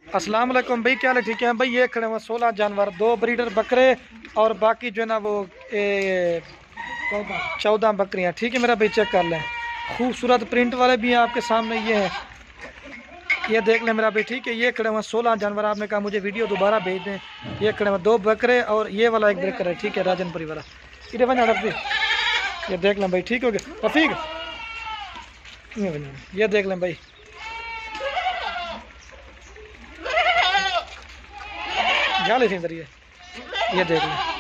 अस्सलाम वालेकुम भाई, क्या हाल है? ठीक है भाई। ये खड़े हुए 16 जानवर, 2 ब्रीडर बकरे और बाकी जो है ना वो 14 बकरियां। ठीक है मेरा भाई, चेक कर लें। खूबसूरत प्रिंट वाले भी हैं आपके सामने, ये हैं, ये देख लें मेरा भाई। ठीक है, ये खड़े हुए 16 जानवर। आपने कहा मुझे वीडियो दोबारा भेज दें। ये खड़े हुए 2 बकरे और ये वाला 1 बकरा है। ठीक है, राजनपुरी वाला। इधर बना रफीक, ये देख लें भाई। ठीक हो गया रफीक, ये देख लें भाई। क्या ले इधर, ये देख लें।